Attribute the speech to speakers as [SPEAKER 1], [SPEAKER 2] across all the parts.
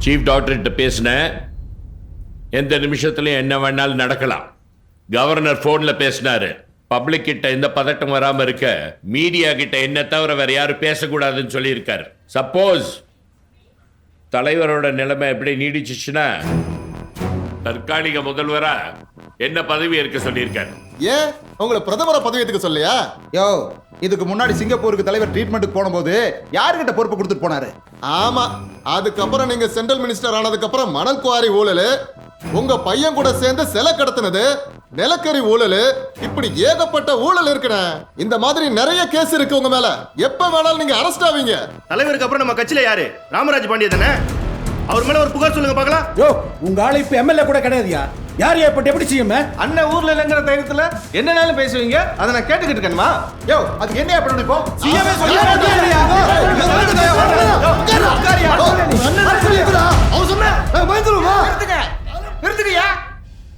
[SPEAKER 1] Chief டாக்டர்கிட்ட பேசினேன். எந்த நிமிஷத்துலையும் என்ன வேணாலும் நடக்கலாம். கவர்னர் போன்ல பேசினாரு. பப்ளிக் கிட்ட எந்த பதட்டம் வராம இருக்க மீடியா கிட்ட என்ன தவிர வேற யாரும் பேசக்கூடாதுன்னு சொல்லியிருக்காரு. சப்போஸ் தலைவரோட நிலைமை எப்படி நீடிச்சுச்சுன்னா தற்காலிக முதல்வரா என்ன பதவி இருக்க சொல்லியிருக்காரு.
[SPEAKER 2] ஏன் உங்களை பிரதமர பதவியத்துக்கு சொல்லையா?
[SPEAKER 3] யோ, இதுக்கு முன்னாடி சிங்கப்பூருக்கு தலைவர் ட்ரீட்மெண்ட்டுக்கு போனபோது யாருக்கிட்ட பொறுப்பு கொடுத்துட்டு போனாரு?
[SPEAKER 2] ஆமா, அதுக்கப்புறம் நீங்க சென்ட்ரல் மினிஸ்டர் ஆனதுக்கு அப்புறம் மணல் குவாரி ஊழல், உங்க பையன் கூட சேர்ந்து சிலை கடத்தினது, நிலக்கரி ஊழல், இப்படி ஏகப்பட்ட ஊழல் இருக்குண்ணே. இந்த மாதிரி நிறைய கேஸ் இருக்கு உங்க மேல. எப்ப வேணாலும் நீங்க அரெஸ்ட் ஆவீங்க.
[SPEAKER 4] தலைவருக்கு அப்புறம் நம்ம கட்சியில யாரு? ராமராஜ் பாண்டிய தானே. அவர் மேல ஒரு புகார் சொல்லுங்க பார்க்கலாம்.
[SPEAKER 5] யோ, உங்க ஆளு இப்ப எம்எல்ஏ கூட கிடையாதுயா. யார் இப்ப டெபுட்டி சிஎம்?
[SPEAKER 4] அண்ணன் ஊர்ல இல்லங்கிற தைரியத்துல என்னனாலும் பேசுவீங்க. அதை நான் கேட்டுக்கிட்டு இருக்கேன்மா.
[SPEAKER 3] யோ, அது என்ன பண்ணணும் இப்போ?
[SPEAKER 4] சிஎம்ஏ சொல்லி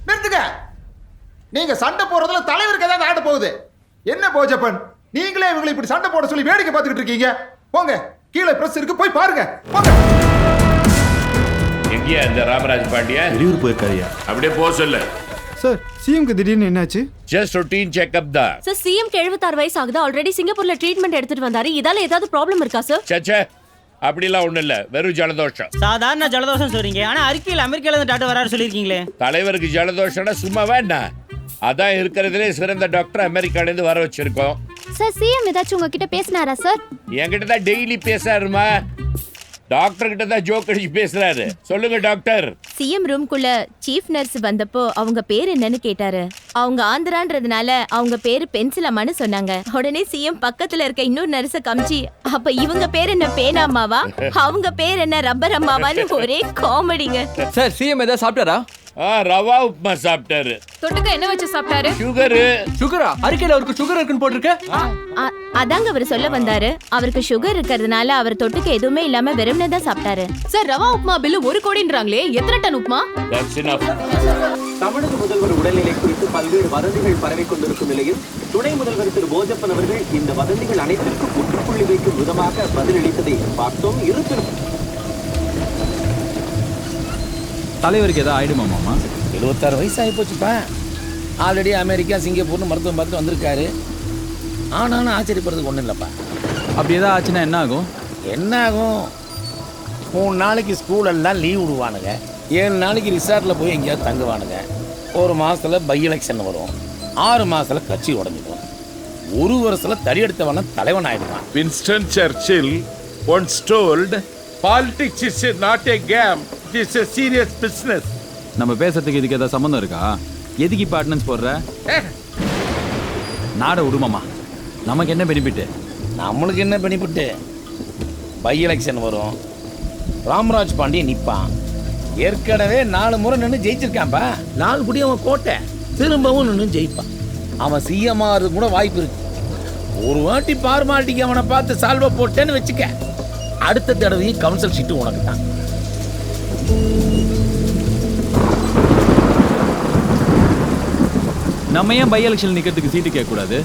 [SPEAKER 3] நிறுத்துங்க. நீங்க சண்டை போடுறதுல தலைவருக்கு ஏதாவது ஆட போகுது. என்ன போஜப்பன், நீங்களே இவங்களை இப்படி சண்டை போட சொல்லி வேடிக்கை பார்த்துக்கிட்டு இருக்கீங்க. போங்க, கீழே பிரஸ் இருக்கு, போய் பாருங்க. போங்க.
[SPEAKER 1] எங்கேயா இந்த ராமராஜ் பாண்டியா?
[SPEAKER 4] வெளியூர் போயிருக்காருயா.
[SPEAKER 1] அப்படியே போக சொல்லு.
[SPEAKER 6] சார், சிஎம்க்கு திடீர்னு என்னாச்சு?
[SPEAKER 1] ஜஸ்ட் ரொட்டீன் செக்அப் தான்.
[SPEAKER 7] சார், சிஎம்க்கு 76 வயசு ஆகுது. ஆல்ரெடி சிங்கப்பூர்ல ட்ரீட்மெண்ட் எடுத்துட்டு வந்தாரு. இதால ஏதாவது ப்ராப்ளம் இருக்கா சார்?
[SPEAKER 1] சச்சே, அப்படிலாம் ஒண்ணும் இல்ல, வெறும் ஜலதோஷம்.
[SPEAKER 8] சாதாரண ஜலதோஷம் சொல்றீங்க, ஆனா அறிக்கையில் அமெரிக்கால இருந்து டாக்டர் வராரு சொல்லிருக்கீங்களே.
[SPEAKER 1] தலைவருக்கு ஜலதோஷம்னா சும்மாவா என்ன? அதான் இருக்கிறதுலே சிறந்த டாக்டர் அமெரிக்கால இருந்து வர வச்சிருக்கோம்.
[SPEAKER 9] சார், சிஎம் ஏதாச்சும் உங்ககிட்ட பேசினாரா சார்?
[SPEAKER 1] என்கிட்ட தான் டெய்லி பேசாருமா. டாக்டர் கிட்ட தான் ஜோக் அடிச்சு பேசுறாரு. சொல்லுங்க டாக்டர்.
[SPEAKER 7] சிஎம் ரூம்குள்ள சீஃப் நர்ஸ் வந்தப்போ அவங்க பேர் என்னன்னு கேட்டாரு. அவங்க ஆந்திரான்றதுனால அவங்க பேரு பென்சிலம்மான்னு சொன்னாங்க. உடனே சிஎம் பக்கத்துல இருக்க இன்னொரு நர்ஸ காமிச்சு, அப்ப இவங்க பேர் என்ன பேனாமாவா, அவங்க பேர் என்ன ரப்பர் அம்மாவான்னு ஒரே காமெடிங்க.
[SPEAKER 10] சார், சிஎம் ஏதாவது சாப்பிட்டாரா?
[SPEAKER 1] ரவா உப்புமா சாப்பிட்டாரு.
[SPEAKER 7] தொட்டுக்க என்ன வச்சு சாப்பிட்டாரு?
[SPEAKER 1] சுகரா?
[SPEAKER 10] அறிக்கையில அவருக்கு சுகர் இருக்குன்னு போட்டிருக்கு.
[SPEAKER 7] அதாங்க அவர் சொல்ல வந்தாரு. அவருக்கு சுகர் இருக்கிறதுனால அவர் தொட்டுக்க எதுவுமே இல்லாம வெறும்னே தான் சாப்பிட்டாரு. சார், ரவா உப்புமா பில்லு 1 கோடின்றாங்களே, எத்தனை டன் உப்புமா?
[SPEAKER 11] தமிழக முதல்வர் உடல்நிலை குறித்து பல்வேறு வதந்திகள் பரவிக் கொண்டிருக்கும் நிலையில் துணை முதல்வர் திரு போஜப்பன் அவர்கள் இந்த வதந்திகள் அனைத்திற்கும் முற்றுப்புள்ளி வைக்கும் விதமாக பதிலளித்ததை பார்த்தோம். இருப்பினும்
[SPEAKER 10] தலைவருக்கு ஏதாவது ஆயிடுமா மாமா?
[SPEAKER 12] 76 வயசு ஆகி போச்சுப்பா. ஆல்ரெடி அமெரிக்கா சிங்கப்பூர்னு மருத்துவம் பார்த்து வந்திருக்காரு. ஆனாலும் ஆச்சரியப்படுறதுக்கு ஒன்றும் இல்லைப்பா.
[SPEAKER 10] அப்படி ஏதாவது ஆச்சுன்னா என்ன ஆகும்?
[SPEAKER 12] என்ன ஆகும்? 3 நாளைக்கு ஸ்கூலெல்லாம் லீவ் விடுவானுங்க, 7 நாளைக்கு ரிசார்ட்டில் போய் எங்கேயாவது தங்குவானுங்க. 1 மாதத்தில் பை எலெக்ஷன் வரும், 6 மாதத்தில் கட்சி உடஞ்சிடும், 1 வருஷத்தில் தடியெடுத்தவன தலைவன் ஆயிடுவான்.
[SPEAKER 1] Winston Churchill once told, politics is not a game, it is a serious business.
[SPEAKER 10] நம்ம பேசுறதுக்கு இதுக்கு ஏதாவது சம்பந்தம் இருக்கா? எதுக்கு இப்போ அட்டெண்டன்ஸ் போடுற? நாட விடுமாமா, நமக்கு என்ன பெனிஃபிட்?
[SPEAKER 12] நம்மளுக்கு என்ன பெனிஃபிட்டு? பை எலெக்ஷன் வரும், ராமராஜ் பாண்டிய நிற்பான். ஏற்கனவே 4 முறை நின்று ஜெயிச்சிருக்கான்ப்பா. 4 குடி அவன் கோட்டை, திரும்பவும் நின்று ஜெயிப்பான். அவன் சிஎம் ஆகிறது கூட வாய்ப்பு இருக்கு. ஒரு வாட்டி பார்மாலிட்டிக்கு அவனை பார்த்து சால்வ போட்டேன்னு வச்சுக்க, அடுத்த தடவையும் கவுன்சில் சீட்டு உனக்கு தான்.
[SPEAKER 10] நம்ம ஏன் பை எலெக்ஷன் நிக்கிறதுக்கு சீட்டு கேட்க கூடாது?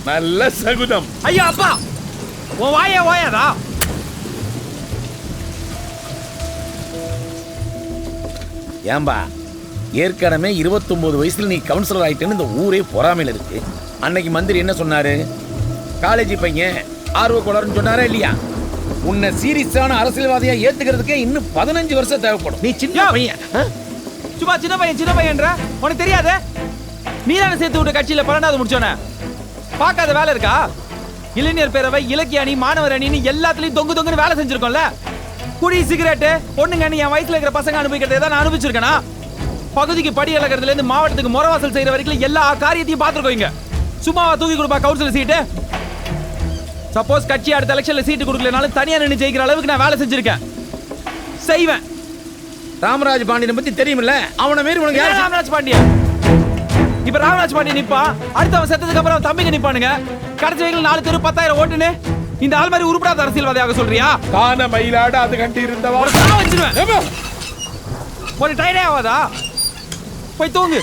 [SPEAKER 1] நல்ல சகுனம்.
[SPEAKER 8] ஐயா அப்பா, உன் வாயே வாயாதா?
[SPEAKER 12] ஏன்பா, ஏற்கனவே 29 வயசுல நீ கவுன்சிலர் ஆயிட்டேன்னு இந்த ஊரே பொறாமையில் இருக்கு. அன்னைக்கு மந்திரி என்ன சொன்னாரு? காலேஜ் பையன் ஆர்வ கோளாறுன்னு சொன்னாரா இல்லையா? உன்னை சீரியஸான அரசியல்வாதியா ஏத்துக்கிறதுக்கே இன்னும் 15 வருஷம் தேவைப்படும். நீ சின்ன பையன்.
[SPEAKER 8] சும்மா சின்ன பையன்ற உனக்கு தெரியாது? நீ தானே சேர்த்து விட்ட கட்சியில 12வது முடிச்சோன. பார்க்காத வேலை இருக்கா? இளைஞர் பேரவை, இலக்கிய அணி, மாணவர் அணின்னு எல்லாத்துலயும் தொங்குன்னு வேலை செஞ்சிருக்கோம்ல. குடி, சிகரெட்டு, பொண்ணுங்க, என் வயசுல இருக்கிற பசங்க அனுபவிக்கிறத ஏதாவது நான் அனுபவிச்சிருக்கேனா? பகுதிக்கு படி இழக்கிறதுல இருந்து மாவட்டத்துக்கு முறவாசல் செய்யற வரைக்கும் எல்லா காரியத்தையும் பார்த்துருக்கோங்க. சும்மாவா தூக்கி கொடுப்பா கவுன்சிலர் சீட்டு? சப்போஸ் கட்சி அடுத்த எலெக்ஷன்ல சீட்டு கொடுக்கலனாலும் தனியா நின்று ஜெயிக்கிற அளவுக்கு நான் வேலை செஞ்சிருக்கேன், செய்வேன்.
[SPEAKER 12] ராமராஜ் பாண்டியனை பத்தி தெரியுமில்ல? அவனை மாரி உனக்கு யார்?
[SPEAKER 8] ராமராஜ் பாண்டியன். இப்ப ராமராஜ் பாண்டியன் நிப்பா, அடுத்தவன் செத்ததுக்கு அப்புறம் தம்பிங்க நிப்பானுங்க. கடைசி வரைக்கும் 4 தெரு 10,000 ஓட்டுன்னு இந்த ஆள் மாதிரி உருப்படாத அரசியல்வாதியாக சொல்றியா?
[SPEAKER 1] கான மயிலாட அது கண்டு இருந்தவா
[SPEAKER 8] ஒரு சாவ வச்சிருவேன். ஒரு டைரே ஆகாதா? போய் தூங்கு.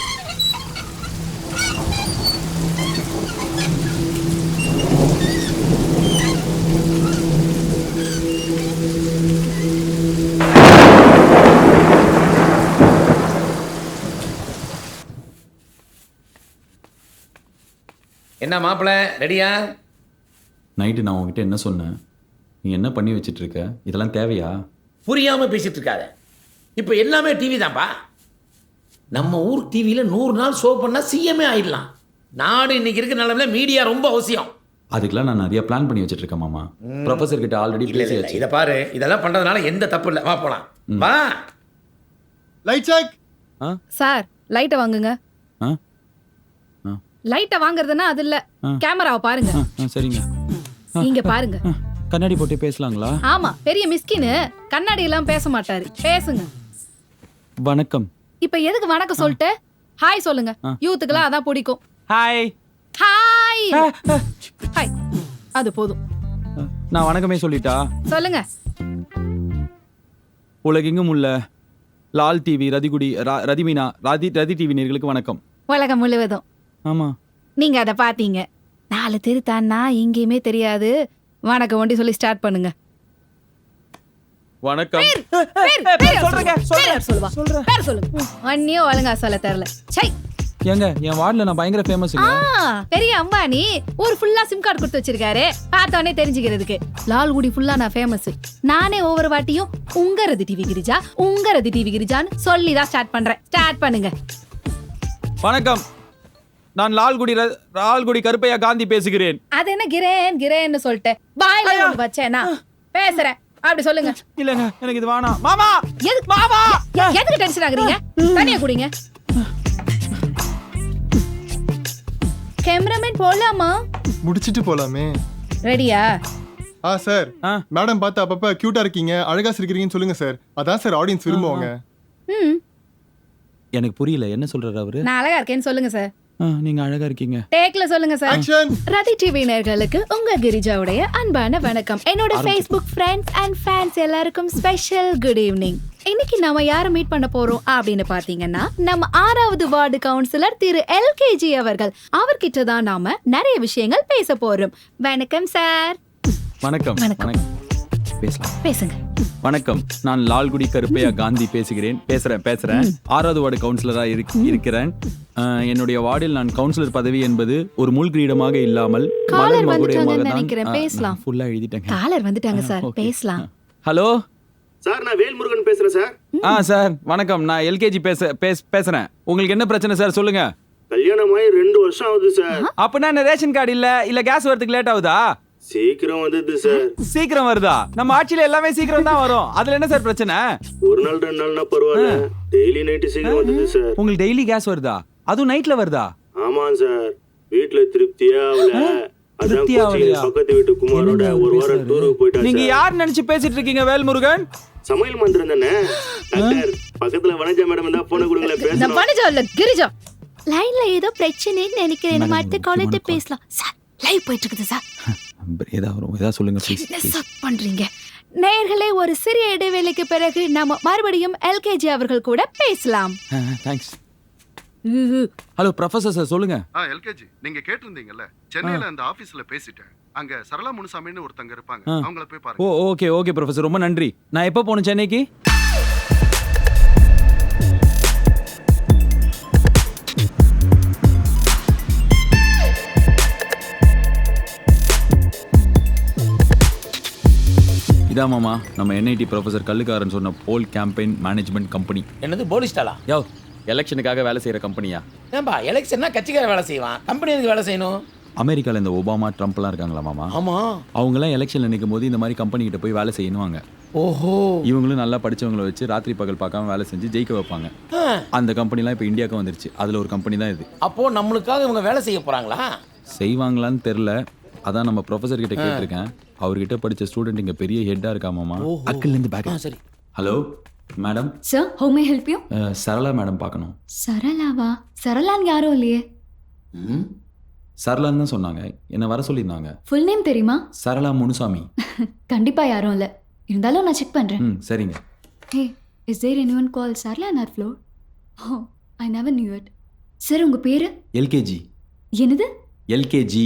[SPEAKER 12] என்ன மாப்பிள்ள ரெடியா?
[SPEAKER 10] நைட்டு நான் உங்ககிட்ட என்ன சொன்னேன்? நீ என்ன பண்ணி வச்சிட்டு இருக்க? இதெல்லாம் தேவையா?
[SPEAKER 12] புரியாம பேசிட்டு இருக்காத. இப்போ எல்லாமே டிவி தான்ப்பா. நம்ம ஊர் டிவியில் 100 நாள் ஷோ பண்ணால் சிஎம்ஏ ஆயிடலாம். நாடு இன்னைக்கு இருக்க நிலமையில மீடியா ரொம்ப அவசியம்.
[SPEAKER 10] அதுக்கெல்லாம் நான் நிறைய பிளான் பண்ணி வச்சிட்டு இருக்கேன் மாமா. ப்ரொஃபசர் கிட்ட ஆல்ரெடி பேசியாச்சு.
[SPEAKER 12] இதை பாரு, இதெல்லாம் பண்றதுனால எந்த தப்பு இல்லை. வா போலாம். வா.
[SPEAKER 2] Light check.
[SPEAKER 13] சார் லைட்டை வாங்குங்க. லைட்டை வாங்குறதுன்னா அது இல்ல, கேமராவை பாருங்க.
[SPEAKER 10] சரிங்க.
[SPEAKER 13] இங்க பாருங்க.
[SPEAKER 10] கண்ணாடி போட்டு பேசலாங்களா?
[SPEAKER 13] ஆமா, பெரிய மிஸ்கின் கண்ணாடி எல்லாம் பேச மாட்டாரு. பேசுங்க.
[SPEAKER 10] வணக்கம்.
[SPEAKER 13] இப்ப எதுக்கு வணக்கம் சொல்லிட்டு ஹாய் சொல்லுங்க. யூத்துக்குலாம் அதான் பிடிக்கும்.
[SPEAKER 8] ஹாய்
[SPEAKER 13] ஹாய் ஹாய், அது போதும்.
[SPEAKER 10] நான் வணக்கமே சொல்லிட்டா?
[SPEAKER 13] சொல்லுங்க.
[SPEAKER 10] உலகெங்கும் உள்ள லால் டிவி, ரதிகுடி, ரதிமீனா, ரதி டிவி நேயர்களுக்கு வணக்கம்.
[SPEAKER 13] உலகம் முழுவதும்.
[SPEAKER 10] ஆமா,
[SPEAKER 13] நீங்க அதை பாத்தீங்க. 4 தெரு தான்னா எங்கேயுமே தெரியாது. வணக்கம் ஒண்டி சொல்லி ஸ்டார்ட் பண்ணுங்க.
[SPEAKER 10] வணக்கம்.
[SPEAKER 13] அண்ணியும் ஒழுங்கா சொல்ல தெரியல. சை.
[SPEAKER 10] ஏங்க, என் வார்டுல நான் பயங்கர ஃபேமஸ்.
[SPEAKER 13] பெரிய அம்பானி ஊர் ஃபுல்லா சிம் கார்டு கொடுத்து வச்சிருக்காரு. பார்த்தோன்னே தெரிஞ்சுக்கிறதுக்கு. லால்குடி ஃபுல்லா நான் ஃபேமஸ். நானே ஒவ்வொரு வாட்டியும் உங்க ரதி டிவி கிரிஜா, உங்க ரதி டிவி கிரிஜான்னு சொல்லி தான் ஸ்டார்ட் பண்றேன். ஸ்டார்ட் பண்ணுங்க.
[SPEAKER 10] வணக்கம், நான் லால்குடி கருப்பையா காந்தி பேசுகிறேன்.
[SPEAKER 13] அது என்ன கிரேன்னு சொல்லிட்டு வாயில ஒண்ணு வச்சேனா பேசுறேன். அப்படி சொல்லுங்க.
[SPEAKER 10] இல்லங்க, எனக்கு இது வேணாம். மாமா,
[SPEAKER 13] எதுக்கு மாமா? எதுக்கு டென்ஷன் ஆகுறீங்க? தனியா குடிங்க. கேமராமேன் போலாமா?
[SPEAKER 2] முடிச்சிட்டு போலாமே.
[SPEAKER 13] ரெடியா?
[SPEAKER 2] சார், மேடம் பார்த்து அப்பப்ப கியூட்டா இருக்கீங்க, அழகா சிரிக்கிறீங்கன்னு சொல்லுங்க சார். அதான் சார் ஆடியன்ஸ் விரும்புவாங்க.
[SPEAKER 10] எனக்கு புரியல, என்ன சொல்றாரு அவரு?
[SPEAKER 13] நான் அழகா இருக்கேன்னு சொல்லுங்க சார்.
[SPEAKER 10] நீங்க அழகா இருக்கீங்க.
[SPEAKER 13] டேக்ல சொல்லுங்க சார். ரதி டிவி நேயர்களுக்கு உங்க கிரிஜாவுடைய அன்பான வணக்கம். என்னோட Facebook ஃப்ரெண்ட்ஸ் அண்ட் ஃபேன்ஸ் எல்லாருக்கும் ஸ்பெஷல் குட் ஈவினிங். இன்னைக்கு நாம யாரை மீட் பண்ண போறோம் அப்படின்னு பாத்தீங்கன்னா, நம்ம 6வது வார்டு கவுன்சிலர் திரு LKG அவர்கள். அவர்கிட்ட தான் நாம நிறைய விஷயங்கள் பேச போறோம். வணக்கம் சார்.
[SPEAKER 10] வணக்கம்.
[SPEAKER 13] வணக்கம். பேசுங்க.
[SPEAKER 10] வணக்கம், நான் லால்குடி கருப்பையா காந்தி பேசுறேன். 6வது வார்டு கவுன்சிலரா இருக்கிறேன். என்னுடைய வார்டில் நான் கவுன்சிலர் பதவி என்பது ஒரு முள் கிரீடமாக இல்லாமல்
[SPEAKER 13] காலர் வந்துட்டாங்கன்னு நினைக்கிறேன். பேசலாம்.
[SPEAKER 10] ஃபுல்லா எழுதிட்டேங்க.
[SPEAKER 13] காலர் வந்துட்டாங்க சார், பேசலாம்.
[SPEAKER 10] ஹலோ
[SPEAKER 4] சார், நான் வேல்முருகன் பேசுறேன் சார்.
[SPEAKER 10] சார் வணக்கம், நான் LKG பேசுறேன். உங்களுக்கு என்ன பிரச்சனை சார், சொல்லுங்க.
[SPEAKER 4] கல்யாணமாயி 2 வருஷம் ஆகுது சார்.
[SPEAKER 10] அப்படின்னா என்ன ரேஷன் கார்டு இல்ல கேஸ் வரதுக்கு லேட் ஆகுதா?
[SPEAKER 4] சீக்கிரம் வந்தது சார்.
[SPEAKER 10] சீக்கிரம் வருதா? நம்ம ஆட்சியில எல்லாமே சீக்கிரம் தான் வரும். அதுல என்ன சார் பிரச்சனை?
[SPEAKER 4] ஒரு நாள் 2 நாள்னா பரவாயில்ல, டெய்லி நைட் சீக்கிரம் வந்தது சார்.
[SPEAKER 10] உங்களுக்கு டெய்லி கேஸ் வருதா? அதுவும் நைட்ல வருதா?
[SPEAKER 4] ஆமா சார், வீட்ல திருப்தியா ஆகல. அதான் பக்கத்து வீட்டு குமாரோட ஒரு வாரம் டூருக்கு போயிட்டாங்க.
[SPEAKER 10] நீங்க யார் நினைச்சு பேசிட்டு இருக்கீங்க வேல்முருகன்?
[SPEAKER 4] சமையல் மந்திரம் தானே டாக்டர். பக்கத்துல வனஜா மேடம் இருந்தா போன கொடுங்களேன், பேசலாம்.
[SPEAKER 13] வனஜா இல்ல கிரிஜா.
[SPEAKER 9] லைன்ல ஏதோ பிரச்சனைன்னு நினைக்கிறேன். நம்ம அடுத்த காலர்ட்ட பேசலாம். சார், லைவ் போயிட்டு இருக்குது சார்.
[SPEAKER 10] ஏதா சொல்லுங்க ப்ளீஸ்.
[SPEAKER 13] என்ன பண்றீங்க? நேயர்களே, ஒரு சிறிய இடைவேளைக்கு பிறகு நாம மறுபடியும் LKG அவர்கள் கூட பேசலாம்.
[SPEAKER 10] தேங்க்ஸ். ஹலோ ப்ரொஃபசர் சார், சொல்லுங்க.
[SPEAKER 2] LKG, நீங்க கேட்டிருந்தீங்கல்ல, சென்னையில அந்த ஆபீஸ்ல பேசிட்டேன். அங்க சரளா முனுசாமின்னு ஒருத்தங்க இருப்பாங்க, அவங்கள போய் பாருங்க.
[SPEAKER 10] ஓகே ப்ரொஃபசர், ரொம்ப நன்றி. நான் எப்போ போகணும் சென்னைக்கு? இதான் மாமா, நம்ம NIT ப்ரொஃபசர் கல்லுக்காரன் சொன்ன போல் கேம்பெயின் மேனேஜ்மெண்ட் கம்பெனி.
[SPEAKER 12] என்னது போலிஸ்டாலா?
[SPEAKER 10] எலெக்ஷனுக்காக வேலை செய்யற கம்பெனியா?
[SPEAKER 12] ஏன்பா எலெக்ஷன்னா கட்சிக்கார வேலை செய்வான், கம்பெனி எதுக்கு வேலை செய்யணும்?
[SPEAKER 10] அமெரிக்கால இந்த ஒபாமா, ட்ரம்ப்லாம் இருக்காங்களா மாமா?
[SPEAKER 12] ஆமா.
[SPEAKER 10] அவங்களாம் எலெக்ஷன்ல நிற்கும் போது இந்த மாதிரி கம்பெனி கிட்ட போய் வேலை செய்யணுவாங்க.
[SPEAKER 12] ஓஹோ.
[SPEAKER 10] இவங்களும் நல்லா படிச்சவங்களை வச்சு ராத்திரி பகல் பார்க்காம வேலை செஞ்சு ஜெயிக்க வைப்பாங்க. அந்த கம்பெனிலாம் இப்போ இந்தியாவுக்கு வந்துருச்சு. அதுல ஒரு கம்பெனி தான் இது.
[SPEAKER 12] அப்போ நம்மளுக்காக இவங்க வேலை செய்ய போறாங்களா?
[SPEAKER 10] செய்வாங்களான்னு தெரியல. அதான் நம்ம ப்ரொஃபசர் கிட்ட கேட்டிருக்கேன். அவர்கிட்ட படிச்ச ஸ்டூடெண்ட் இங்க பெரிய ஹெட்டா இருக்கா மாமா. அக்கில் இருந்து பேக்.
[SPEAKER 12] சரி.
[SPEAKER 10] Hello madam.
[SPEAKER 9] Sir, how may I help you?
[SPEAKER 10] Sarala madam பார்க்கணும்.
[SPEAKER 9] சரளாவா? சரளான்னு யாரும் இல்லையே.
[SPEAKER 10] சரளான்னு தான் சொன்னாங்க, என்ன வர சொல்லியிருந்தாங்க.
[SPEAKER 9] ஃபுல் நேம் தெரியுமா?
[SPEAKER 10] சரளா முனுசாமி.
[SPEAKER 9] கண்டிப்பா யாரும் இல்ல. இருந்தாலும் நான் செக் பண்றேன்.
[SPEAKER 10] சரிங்க.
[SPEAKER 9] Hey, is there anyone called Sarla on our floor? Oh, I never knew it. Sir, உங்க பேரு?
[SPEAKER 10] LKG.
[SPEAKER 9] என்னது?
[SPEAKER 10] LKG.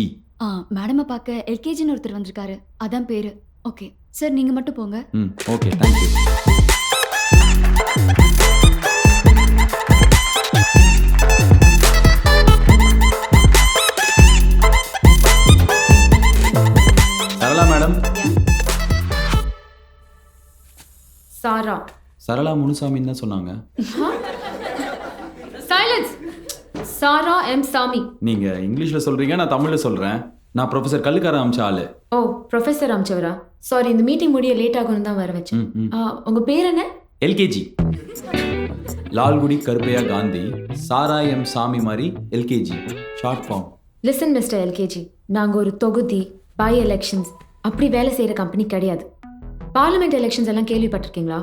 [SPEAKER 9] மேடமை பார்க்க LKGன்னு ஒருத்தர் வந்திருக்காரு, அதான் பேரு. ஓகே சார், நீங்க மட்டும் போங்க.
[SPEAKER 10] Okay, thank you.
[SPEAKER 9] சாரா.
[SPEAKER 10] சரளா முனுசாமின்னு தான் சொன்னாங்க.
[SPEAKER 9] சைலன்ஸ். சாரா எம் சாமி.
[SPEAKER 10] நீங்க இங்கிலீஷ்ல சொல்றீங்க, நான் தமிழ்ல சொல்றேன். நான் ப்ரொஃபசர் கல்லுக்கார அமிச்ச ஆளு.
[SPEAKER 9] ஓ, ப்ரொஃபசர் அம்சவரா. சாரி, இந்த மீட்டிங் முடிய லேட் ஆகும்னு தான் வர வச்சேன். உங்க பேர் என்ன?
[SPEAKER 10] எல்கேஜி. லால்குடி கருப்பையா காந்தி, சாரா எம் சாமி மாதிரி LKG short form.
[SPEAKER 9] Listen mister LKG, நாங்க ஒரு தொகுதி பை எலெக்ஷன்ஸ் அப்படி வேலை செய்யற கம்பெனி கிடையாது. பார்லிமெண்ட் எலெக்ஷன்ஸ் எல்லாம் கேள்விப்பட்டிருக்கீங்களா?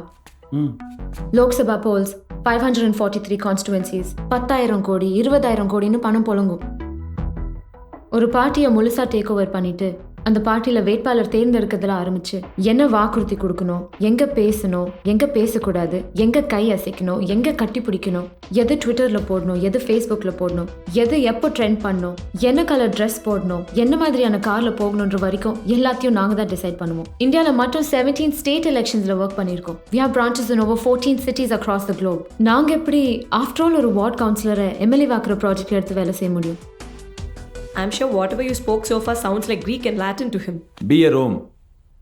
[SPEAKER 9] லோக்சபா போல்ஸ் 543 கான்ஸ்டுவன்சிஸ், 10,000 கோடி 20,000 கோடின்னு பணம் புழங்கும். ஒரு பார்ட்டியை முழுசா டேக் ஓவர் பண்ணிட்டு அந்த பார்ட்டியில வேட்பாளர் தேர்ந்தெடுக்கிறதுல ஆரம்பிச்சு என்ன வாக்குறுதி கொடுக்கணும், எங்க பேசணும், எங்க பேசக்கூடாது, எங்க கை அசைக்கணும், எங்க கட்டி பிடிக்கணும், எது ட்விட்டர்ல போடணும், எது ஃபேஸ்புக்ல போடணும், எது எப்போ ட்ரெண்ட் பண்ணணும், என்ன கலர் ட்ரெஸ் போடணும், என்ன மாதிரியான கார்ல போகணுன்ற வரைக்கும் எல்லாத்தையும் நாங்க தான் டிசைட் பண்ணுவோம். இந்தியால மட்டும் 17 ஸ்டேட் எலெக்ஷன்ஸ்ல ஒர்க் பண்ணிருக்கோம். We have branches in over 14 cities across the globe. நாங்க எப்படி ஆஃப்டர் ஆல் ஒரு வார்ட் கவுன்சிலரை எம்எல்ஏ வாக்குற ப்ராஜெக்ட் எடுத்து வேலை செய்ய முடியும்?
[SPEAKER 14] I'm sure whatever you spoke so far sounds like Greek and Latin to him.
[SPEAKER 10] Be a Rome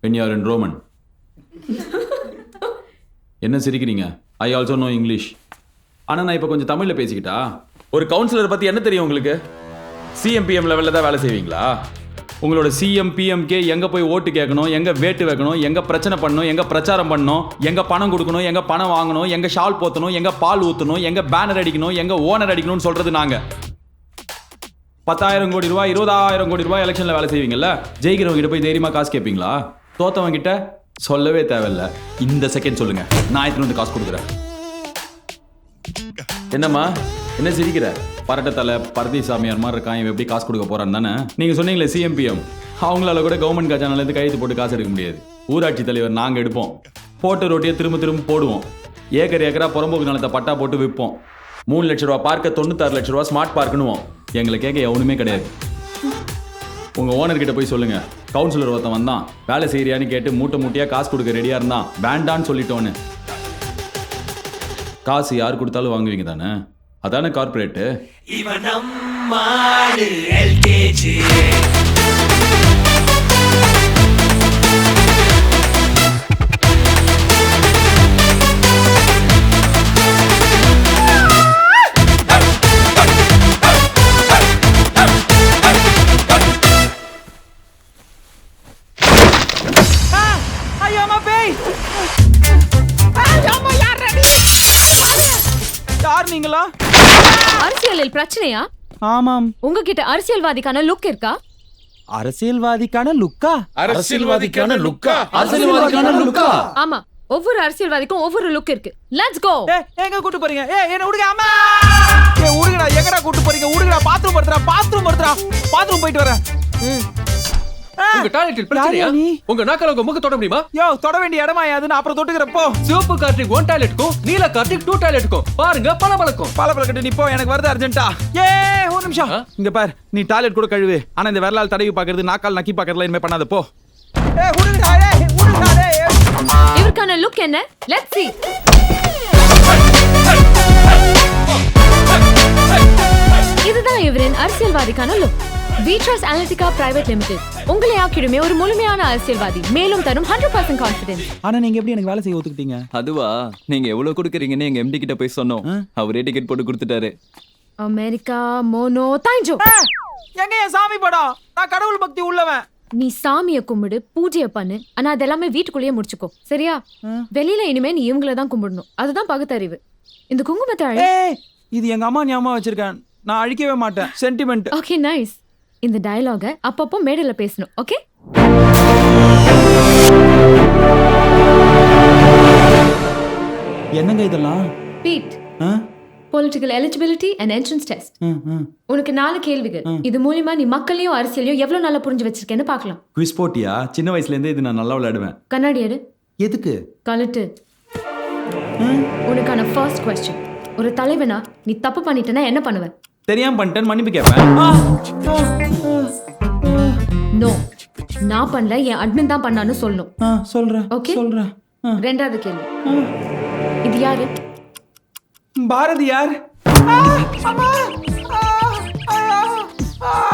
[SPEAKER 10] when you are in Roman. என்ன சிரிக்கிறீங்க? I also know English. ஆனால் நான் இப்போ கொஞ்சம் தமிழில் பேசிக்கிட்டா? ஒரு கவுன்சிலர் பற்றி என்ன தெரியும் உங்களுக்கு? சிஎம்பிஎம் லெவலில் தான் வேலை செய்வீங்களா? உங்களோட சிஎம் பிஎம்கே எங்கே போய் ஓட்டு கேட்கணும், எங்கே வேட்டு வைக்கணும், எங்கே பிரச்சனை பண்ணணும், எங்கே பிரச்சாரம் பண்ணணும், எங்கே பணம் கொடுக்கணும், எங்கே பணம் வாங்கணும், எங்கே ஷால் போற்றணும், எங்கே பால் ஊற்றணும், எங்கே பேனர் அடிக்கணும், எங்கே ஓனர் அடிக்கணும்னு சொல்கிறது நாங்கள். 10,000 கோடி ரூபாய் 20,000 கோடி ரூபாய் எலெக்ஷனில் வேலை செய்வீங்கல்ல, ஜெயிக்கிறவங்க கிட்ட போய் தைரியமாக காசு கேட்பீங்களா? தோத்தவங்க கிட்ட சொல்லவே தேவையில்ல, இந்த செகண்ட் சொல்லுங்க, நான் எத்தனை வந்து காசு கொடுக்குறேன். என்னம்மா என்ன சிரிக்கிற? பரட்டத்தலை பரதி சாமியார் மாதிரி இருக்கான், இவன் எப்படி காசு கொடுக்க போறான்னு தானே நீங்கள் சொன்னீங்களே. சிஎம்பிஎம் அவங்களால கூட கவர்மெண்ட் கஜானாலேருந்து கையெழுத்து போட்டு காசு எடுக்க முடியாது. ஊராட்சி தலைவர் நாங்கள் எடுப்போம், போட்ட ரோட்டியை திரும்ப திரும்ப போடுவோம், ஏக்கர் ஏக்கரா புறம்போக்கு நிலத்தை பட்டா போட்டு விற்போம். 3 லட்ச ரூபா பார்க்க 96 லட்ச ரூபா ஸ்மார்ட் பார்க்கணுவோம். எங்களை கேட்க எவனுமே கிடையாது. உங்கள் ஓனர்கிட்ட போய் சொல்லுங்க, கவுன்சிலர் ஒருத்தன் வந்தான் வேலை செய்யறியான்னு கேட்டு மூட்டை மூட்டையாக காசு கொடுக்க ரெடியாக இருந்தான், வேண்டான்னு சொல்லிட்டோன்னு. காசு யார் கொடுத்தாலும் வாங்குவீங்க தானே? அதானே கார்பரேட்டு. நீங்களா?
[SPEAKER 13] அரசியலில் பிரச்சனையா?
[SPEAKER 10] ஆமாம்.
[SPEAKER 13] உங்ககிட்ட அரசியல்வாதிக்கான லுக் இருக்கா?
[SPEAKER 10] அரசியல்வாதிக்கான லுக்கா?
[SPEAKER 12] அரசியல்வாதிக்கான லுக்கா?
[SPEAKER 10] அரசியல்வாதிக்கான லுக்கா?
[SPEAKER 13] ஆமா, ஒவ்வொரு அரசியல்வாதிக்கும் ஒவ்வொரு லுக் இருக்கு. Let's go.
[SPEAKER 8] எங்க கூட்டி போறீங்க? என்ன விடுங்க. அம்மா உடுங்கடா. எங்கடா கூட்டி போறீங்க? உடுங்கடா. பாத்ரூம் போயிட்டு வரேன்.
[SPEAKER 15] உங்க டாய்லெட்டில் பிரச்சனையா? உங்க நாக்கால உங்க மூக்க தொட முடியுமா?
[SPEAKER 8] யோ, தொட வேண்டிய இடமா யாதுன்னு அப்புறம் தொட்டுக்கிறப்போ.
[SPEAKER 15] சிவப்பு கார்த்திக் 1 டாய்லெட்டுக்கும் நீல கார்த்திக் 2 டாய்லெட்டுக்கும் பாருங்க
[SPEAKER 8] பளபளக்கட்டு. நீ போ, எனக்கு வருது அர்ஜென்ட்டா. ஒரு நிமிஷம் இங்க பாரு. நீ டாய்லெட் கூட கழுவு, ஆனா இந்த விரலால் தடவி பாக்குறது நாக்கால் நக்கி பாக்குறதுல இனிமே பண்ணாத போ.
[SPEAKER 13] இவருக்கான லுக் என்ன? Let's see. இதுதான் இவரின் அரசியல்வாதிக்கான லுக். வீட்ரஸ் அனலிட்டிகா பிரைவேட் லிமிடெட் உங்களை ஆக்கிடுமே ஒரு முழுமையான அரசியல்வாதி, மேலும் தரும் 100% கான்ஃபிடன்ஸ்.
[SPEAKER 8] ஆனா நீங்க எப்படி எனக்கு வேலை செய்ய ஒத்துக்கிட்டீங்க?
[SPEAKER 16] அதுவா, நீங்க எவ்வளவு கொடுக்குறீங்கன்னு எங்க எம்டி கிட்ட போய் சொன்னோம், அவரே டிக்கெட் போட்டு கொடுத்துட்டாரு.
[SPEAKER 13] அமெரிக்கா மோனோ தாஞ்சோ.
[SPEAKER 8] எங்க என் சாமி படம்? நான் கடவுள் பக்தி உள்ளவன்.
[SPEAKER 13] நீ சாமியை கும்பிடு, பூஜையை பண்ணு, ஆனா அதெல்லாமே வீட்டுக்குள்ளேயே முடிச்சுக்கோ, சரியா? வெளியில இனிமே நீ இவங்கள தான் கும்பிடணும், அதுதான் பகுத்தறிவு. இந்த குங்குமத்தை
[SPEAKER 8] இது எங்க அம்மா ஞாபகம் வச்சிருக்கேன், நான் அழிக்கவே மாட்டேன். சென்டிமெண்ட்.
[SPEAKER 13] Okay, nice. இந்த டயலாக அப்பப்போ மேடையில பேசணும், ஓகே?
[SPEAKER 8] என்னங்க இதெல்லாம்?
[SPEAKER 13] PEET, political eligibility and entrance test. உனக்கு 4 கேள்விகள். இது மூலமா நீ மக்களையும் அரசியலையும் எவ்வளவு நல்லா புரிஞ்சு வச்சிருக்கேன்னு பார்க்கலாம்.
[SPEAKER 10] குவிஸ் போட்டியா? சின்ன வயசுல இருந்தே இது நான் நல்லா விளையாடுவேன்.
[SPEAKER 13] கண்ணாடி எடு.
[SPEAKER 10] எதுக்கு?
[SPEAKER 13] கலட்டு. உனக்கான ஃபர்ஸ்ட் क्वेश्चन. ஒரு தலைவனா நீ தப்பு பண்ணிட்டேன்னா என்ன பண்ணுவ?
[SPEAKER 10] தெரியாம பண்ணிட்டேன், மன்னிப்பு கேட்பேன்.
[SPEAKER 13] நோ, நான் பண்ணல, என் அட்மின் தான் பண்ணான்னு சொல்லணும்.
[SPEAKER 10] சொல்றேன்.
[SPEAKER 13] ஓகே,
[SPEAKER 10] சொல்றேன்.
[SPEAKER 13] ரெண்டாவது கேள்வி. இது யாரு?
[SPEAKER 8] பாரதியார்.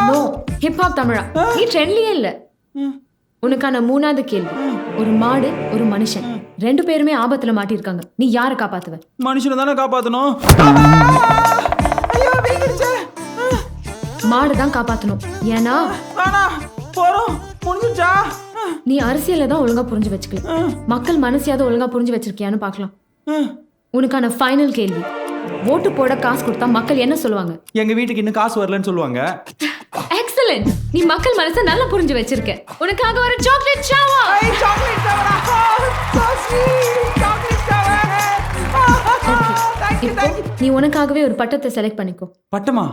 [SPEAKER 13] நோ, ஹிப்ஹாப் தமிழா. நீ ட்ரெண்ட்லியே இல்ல. உனக்கான 3வது கேள்வி. ஒரு மாடு, ஒரு மனுஷன்,
[SPEAKER 9] 2 பேருமே ஆபத்துல மாட்டிருக்காங்க. நீ யாரை காப்பாத்துவ?
[SPEAKER 10] மனுஷனை தானே காப்பாத்தணும்.
[SPEAKER 9] மாடு தான் காப்பாத்தணும். ஏன்னா நீ அரசியல தான் ஒழுங்கா புரிஞ்சு வச்சுக்கல. மக்கள் மனசையாவது ஒழுங்கா புரிஞ்சு வச்சிருக்கியான்னு பார்க்கலாம். உனக்கான ஃபைனல் கேள்வி, ஓட்டு போட காசு கொடுத்தா மக்கள் என்ன சொல்லுவாங்க?
[SPEAKER 10] எங்க வீட்டுக்கு இன்னும் காசு வரலன்னு சொல்லுவாங்க.
[SPEAKER 9] எக்ஸலென்ட், நீ மக்கள் மனசை நல்லா புரிஞ்சு வச்சிருக்க. உனக்காக ஒரு சாக்லேட் ஷவர். நீ உனக்காகவே ஒரு பட்டத்தை செலக்ட் பண்ணிக்கோ.
[SPEAKER 10] பட்டமா?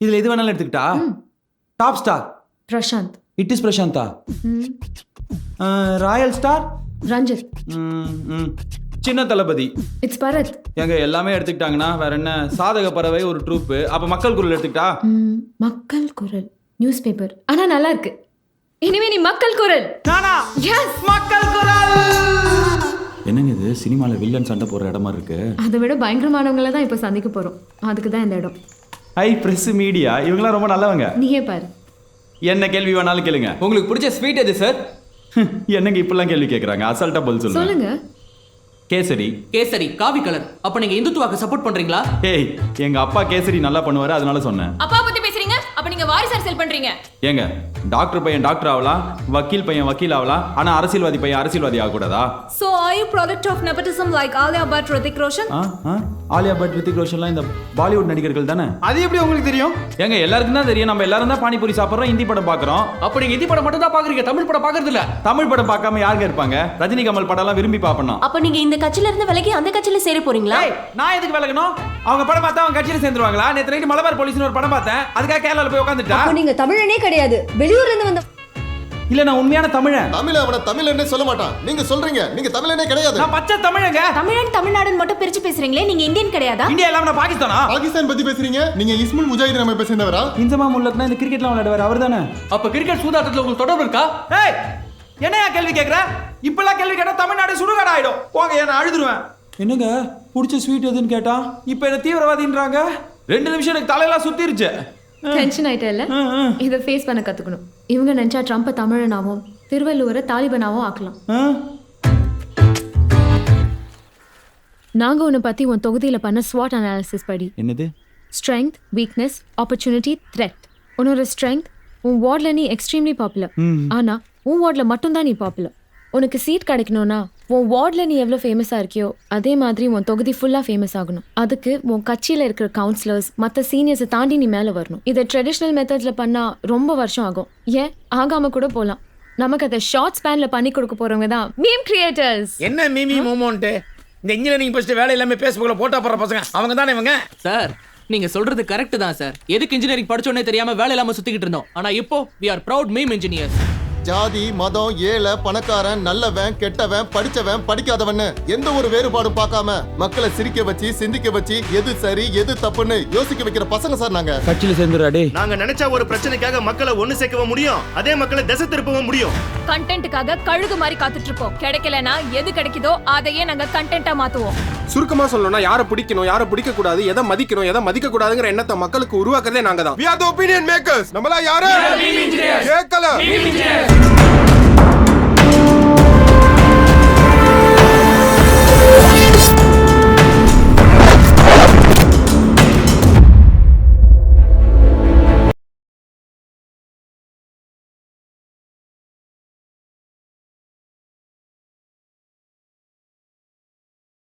[SPEAKER 10] இதுல எது வேணாலும் எடுத்துக்கிட்டா? Top star
[SPEAKER 9] Prashanth.
[SPEAKER 10] It is பிரசாந்தா. Royal star
[SPEAKER 9] Ranjith.
[SPEAKER 10] சின்ன தளபதி
[SPEAKER 9] இட்ஸ் பரத்.
[SPEAKER 10] எங்க எல்லாமே எடுத்துக்கிட்டாங்கன்னா வேற என்ன? சாதக பறவை ஒரு ட்ரூப். அப்ப மக்கள் குரல் எடுத்துக்கிட்டா?
[SPEAKER 9] மக்கள் குரல் நியூஸ் பேப்பர். ஆனா நல்லா இருக்கு. இனிமே நீ மக்கள் குரல்.
[SPEAKER 10] நானா?
[SPEAKER 9] எஸ்,
[SPEAKER 10] மக்கள் குரல். என்னங்க இது சினிமால வில்லன் சண்டை போற இடமா இருக்கு?
[SPEAKER 9] அதை விட பயங்கரமானவங்கள தான் இப்ப சந்திக்க போறோம். அதுக்கு தான் இந்த இடம்.
[SPEAKER 10] ஹை பிரஸ் மீடியா இவங்களாம் ரொம்ப நல்லவங்க.
[SPEAKER 9] நீயே பாரு.
[SPEAKER 10] என்ன கேள்வி வேணாலும் கேளுங்க.
[SPEAKER 16] உங்களுக்கு பிடிச்ச ஸ்வீட் எது சார்?
[SPEAKER 10] என்னங்க இப்பெல்லாம் கேள்வி கேக்குறாங்க? அசால்ட்டா பதில் சொல்லுங்க.
[SPEAKER 9] சொல்லுங்க.
[SPEAKER 10] கேசரி.
[SPEAKER 15] கேசரி காவி கலர். அப்ப நீங்க இந்துத்துவாக்கு சப்போர்ட் பண்றீங்களா?
[SPEAKER 10] ஏய், எங்க அப்பா கேசரி நல்லா பண்ணுவாரு, அதனால சொன்னேன்.
[SPEAKER 7] அப்பா பத்தி பேசுறீங்க? அப்ப நீங்க வாரிசு அரசியல் பண்றீங்க.
[SPEAKER 10] ஏங்க, டாக்டர் பையன் டாக்டர் ஆகலாம், வக்கீல் பையன் வக்கீல் ஆகலாம், ஆனா அரசியல்வாதி பையன் அரசியல்வாதி ஆக கூடாதா?
[SPEAKER 14] So are you product of nepotism like Alia Bhatt, Hrithik Roshan?
[SPEAKER 10] Alia Bhatt, Hrithik ரோஷன்லாம் இந்த பாலிவுட் நடிகர்கள் தானே?
[SPEAKER 3] அது எப்படி உங்களுக்கு தெரியும்?
[SPEAKER 10] ஏங்க எல்லாருக்கும் தான் தெரியும். நம்ம எல்லாரும் தான் பானிபூரி சாப்பிடுறோம், ஹிந்தி படம் பாக்குறோம்.
[SPEAKER 15] அப்ப நீங்க ஹிந்தி படம் மட்டும் தான் பாக்குறீங்க, தமிழ் படம் பாக்குறது இல்ல.
[SPEAKER 10] தமிழ் படம் பார்க்காம யாருங்க இருப்பாங்க? ரஜினி கமல் படம் எல்லாம் விரும்பி பாப்பணும்.
[SPEAKER 14] அப்ப நீங்க இந்த கட்சியில இருந்து விலகி அந்த கட்சியில சேர போறீங்களா?
[SPEAKER 10] நான் எதுக்கு விலகணும்? அவங்க படம் பார்த்தா அவங்க கட்சியில சேர்ந்துருவாங்களா? நேத்து நைட் மலபார் போலீஸ்னு ஒரு படம் பார்த்தேன், அதுக்காக கேரளால போய் உட்கார்ந்துட்டா.
[SPEAKER 14] அப்ப நீங்க தமிழனே கிடையாது, வெளியூர்ல இருந்து வந்த.
[SPEAKER 10] இல்ல, நான் உண்மையான தமிழன்.
[SPEAKER 2] அவனை தமிழனே சொல்ல மாட்டான். நீங்க சொல்றீங்க நீங்க தமிழனே கிடையாது.
[SPEAKER 10] நான் பச்சை தமிழங்க.
[SPEAKER 14] தமிழன் தமிழ்நாடுன்னு மட்டும் பிரிச்சு பேசுறீங்களே, நீங்க இந்தியன் கிடையாதா?
[SPEAKER 10] இந்தியா இல்லாம நான் பாகிஸ்தானா?
[SPEAKER 2] பாகிஸ்தான் பத்தி பேசுறீங்க. நீங்க இஸ்முல் முஜாஹிதீன் அமைப்பை சேர்ந்தவரா?
[SPEAKER 10] இன்சமா முல்லக்னா இந்த கிரிக்கெட்லாம் விளையாடுவார் அவர்தானே?
[SPEAKER 15] அப்ப கிரிக்கெட் சூதாட்டத்துல உங்களுக்கு தொடர்பு இருக்கா?
[SPEAKER 10] ஏய், என்னையா கேள்வி கேக்குற? இப்பெல்லாம் கேள்வி கேட்டா தமிழ்நாடு சுடுகாடு ஆயிடும். போங்க, நான் அழுதுருவேன். என்னங்க பிடிச்ச ஸ்வீட் எதுன்னு கேட்டா இப்ப என்ன தீவிரவாதின்றாங்க. 2 நிமிஷம் எனக்கு தலையெல்லாம் சுத்திருச்சு.
[SPEAKER 9] டென்ஷன் ஆயிட்டல. இதை ஃபேஸ் பண்ண கத்துக்கணும். இவங்க நினைச்சா ட்ரம்ப்பை தமிழனாவும் திருவள்ளுவரை தாலிபனாவும் ஆக்கலாம். நாங்க உன்னை பத்தி உன் தொகுதியில பண்ண ஸ்வாட் அனாலிசிஸ் படி.
[SPEAKER 10] என்னது?
[SPEAKER 9] Strength, weakness, opportunity, thread. உன்னோட ஸ்ட்ரெங்க், உன் வார்ட்ல நீ எக்ஸ்ட்ரீம்லி பாப்புலர். ஆனா உன் வார்ட்ல மட்டும்தான் நீ பாப்புலர். உனக்கு சீட் கிடைக்கணும்னா உன் வார்டில் நீ எவ்வளோ ஃபேமஸாக இருக்கியோ அதே மாதிரி உன் தொகுதி ஃபுல்லாக ஃபேமஸ் ஆகணும். அதுக்கு உன் கட்சியில் இருக்கிற கவுன்சிலர்ஸ் மற்ற சீனியர்ஸை தாண்டி நீ மேலே வரணும். இதை ட்ரெடிஷ்னல் மெத்தட்ஸில் பண்ணால் ரொம்ப வருஷம் ஆகும். ஏன் ஆகாமல் கூட போகலாம். நமக்கு அதை ஷார்ட் ஸ்பேனில் பண்ணி கொடுக்க போகிறவங்க தான் மீம் கிரியேட்டர்ஸ்.
[SPEAKER 12] என்ன மீமி மோமோன்ட்டு இந்த இன்ஜினியரிங் ஃபர்ஸ்ட் வேலை எல்லாமே ஃபேஸ்புக்ல போட்டா போற பசங்க அவங்க தானே இவங்க.
[SPEAKER 15] சார், நீங்க சொல்றது கரெக்ட் தான் சார். எதுக்கு இன்ஜினியரிங் படிச்சோன்னே தெரியாம வேலை இல்லாம சுத்திக்கிட்டு இருந்தோம். ஆனா இப்போ we are proud meme engineers.
[SPEAKER 2] ஜாதி, மதம், ஏழை, பணக்காரன், நல்லவன், கெட்டவன், படிச்சவன், படிக்காதவன் எந்த ஒரு வேறுபாடும் பார்க்காம மக்களை சிரிக்க வச்சு சிந்திக்க வச்சு எது சரி எது தப்புன்னு யோசிக்க வைக்கிற பசங்க சார் நாங்க.
[SPEAKER 10] கட்சியில சேர்ந்துடாடே.
[SPEAKER 4] நாங்க நினைச்சா ஒரு பிரச்சனைக்காக மக்களை ஒண்ணு சேர்க்கவும் முடியும், அதே மக்களை திசை திருப்பவும் முடியும்.
[SPEAKER 7] கண்டென்ட்டுக்காக கழுகு மாதிரி காத்துட்டு இருப்போம். கிடைக்கலனா எது கிடைக்குதோ அதையே நாங்க கண்டென்ட்டா மாத்துவோம்.
[SPEAKER 3] சுருக்கமா சொல்லணும்னா யாரை பிடிக்கணும் யாரை பிடிக்க கூடாது, எதை மதிக்கணும் எதை மதிக்க கூடாதுங்கிற எண்ணத்தை மக்களுக்கு உருவாக்குறதே நாங்க தான். We are the opinion makers. நம்மளா யாரு? கேட்கல.